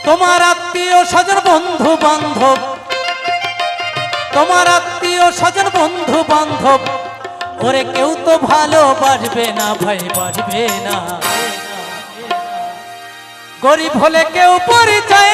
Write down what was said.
তোমার আত্মীয় স্বজন বন্ধু বান্ধব, তোমার আত্মীয় স্বজন বন্ধু বান্ধব ওরে কেউ তো ভালোবাসবে না ভাই, বাসবে না। গরিব হলে কেউ পরিচয়